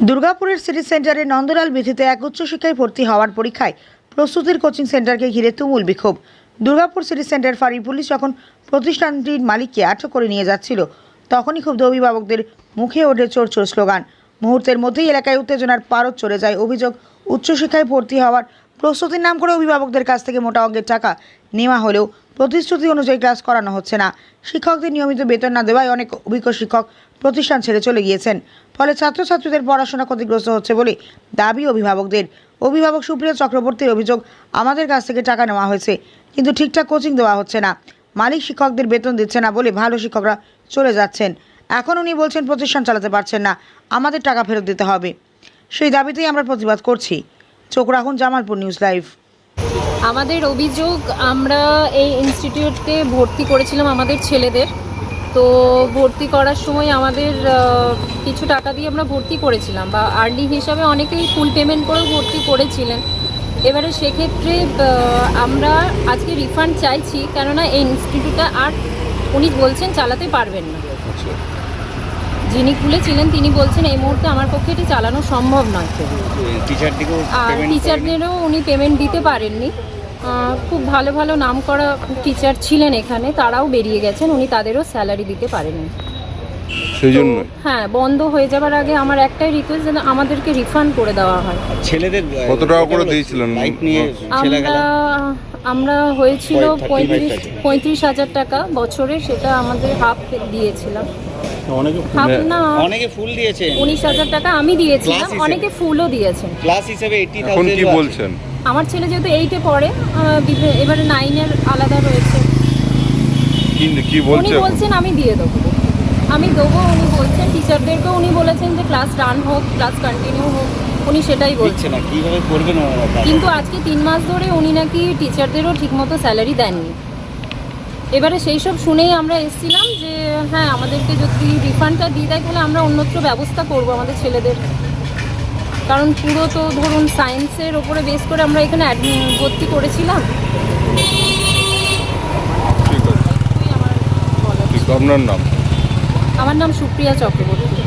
দুর্গাপুরের সিটি সেন্টারে নন্দলাল বিথিতে এক উচ্চশিক্ষায় ভর্তি হওয়ার পরীক্ষায় প্রস্তুতির কোচিং সেন্টারকে ঘিরে তুমুল বিক্ষোভ। দুর্গাপুর সিটি সেন্টার ফাঁড়ির পুলিশ যখন প্রতিষ্ঠানটির মালিককে আটক করে নিয়ে যাচ্ছিল, তখনই ক্ষুব্ধ অভিভাবকদের মুখে ওঠে চোর চোর স্লোগান। মুহূর্তের মধ্যেই এলাকায় উত্তেজনার পারদ চড়ে যায়। অভিযোগ, উচ্চশিক্ষায় ভর্তি হওয়ার প্রস্তুতির নাম করে অভিভাবকদের কাছ থেকে মোটা অঙ্কের টাকা নেওয়া হলেও প্রতিশ্রুতি অনুযায়ী ক্লাস করানো হচ্ছে না। শিক্ষকদের নিয়মিত বেতন না দেওয়ায় অনেক অভিজ্ঞ শিক্ষক প্রতিষ্ঠান ছেড়ে চলে গিয়েছেন। ফলে ছাত্রছাত্রীদের পড়াশোনা ক্ষতিগ্রস্ত হচ্ছে বলে দাবি অভিভাবকদের। অভিভাবক সুপ্রিয়া চক্রবর্তীর অভিযোগ, আমাদের কাছ থেকে টাকা নেওয়া হয়েছে, কিন্তু ঠিকঠাক কোচিং দেওয়া হচ্ছে না। মালিক শিক্ষকদের বেতন দিচ্ছে না বলে ভালো শিক্ষকরা চলে যাচ্ছেন। এখন উনি বলছেন প্রতিষ্ঠান চালাতে পারছেন না, আমাদের টাকা ফেরত দিতে হবে। সেই দাবিতেই আমরা প্রতিবাদ করছি। চোখ রাখুন জামালপুর নিউজ লাইভ। আমাদের অভিযোগ, আমরা এই ইনস্টিটিউটে ভর্তি করেছিলাম আমাদের ছেলেদের। তো ভর্তি করার সময় আমাদের কিছু টাকা দিয়ে আমরা ভর্তি করেছিলাম, বা আর্লি হিসাবে অনেকেই ফুল পেমেন্ট করেও ভর্তি করেছিলেন। এবারে সেক্ষেত্রে আমরা আজকে রিফান্ড চাইছি, কেননা এই ইনস্টিটিউটটা আর উনি বলছেন চালাতে পারবেন না। যিনি খুলেছিলেন তিনি বলছেন এই মুহূর্তে আমার পক্ষে এটি চালানো সম্ভব নয়। আর টিচারদেরও উনি পেমেন্ট দিতে পারেননি। খুব ভালো ভালো নাম করা টিচার ছিলেন এখানে, তারাও বেরিয়ে গেছেন, উনি তাদেরও স্যালারি দিতে পারেননি। সেই জন্য হ্যাঁ, বন্ধ হয়ে যাবার আগে আমার একটাই রিকোয়েস্ট, যেন আমাদেরকে রিফান্ড করে দেওয়া হয়। ছেলেদের কত টাকা করে দিয়েছিলেন? বাইক নিয়ে আমরা হয়েছিল 35,000 টাকা বছরে, সেটা আমাদের হাফ দিয়েছিলাম। হাফ না, অনেকে ফুল দিয়েছে। 19,000 টাকা আমি দিয়েছিলাম, অনেকে ফুলও দিয়েছেন। ক্লাস হিসেবে এখন 80,000 কি বলছেন? আমার ছেলে যেহেতু 8-এ পড়ে, এবারে 9-এর আলাদা রয়েছে। কি উনি বলছেন? বলছেন আমি দিয়ে দেবো, আমি দেবো। উনি বলছেন টিচারদেরকেও, উনি বলেছেন যে ক্লাস রান হোক, ক্লাস কন্টিনিউ হোক, উনি সেটাই বলছেন। না কিভাবে করবেন ওরা? কিন্তু আজকে 3 মাস ধরে উনি নাকি টিচারদেরও ঠিকমতো স্যালারি দেননি। এবারে সেই সব শুনেই আমরা এসেছিলাম যে হ্যাঁ, আমাদেরকে যদি রিফান্ডটা দিয়ে দেয় তাহলে আমরা অন্যত্র ব্যবস্থা করব আমাদের ছেলেদের। কারণ পুরো তো ধরুন সায়েন্সের ওপরে বেস করে আমরা এখানে ভর্তি করেছিলাম। ঠিক আছে, আমার বলার। আপনার নাম? আমার নাম সুপ্রিয়া চক্রবর্তী।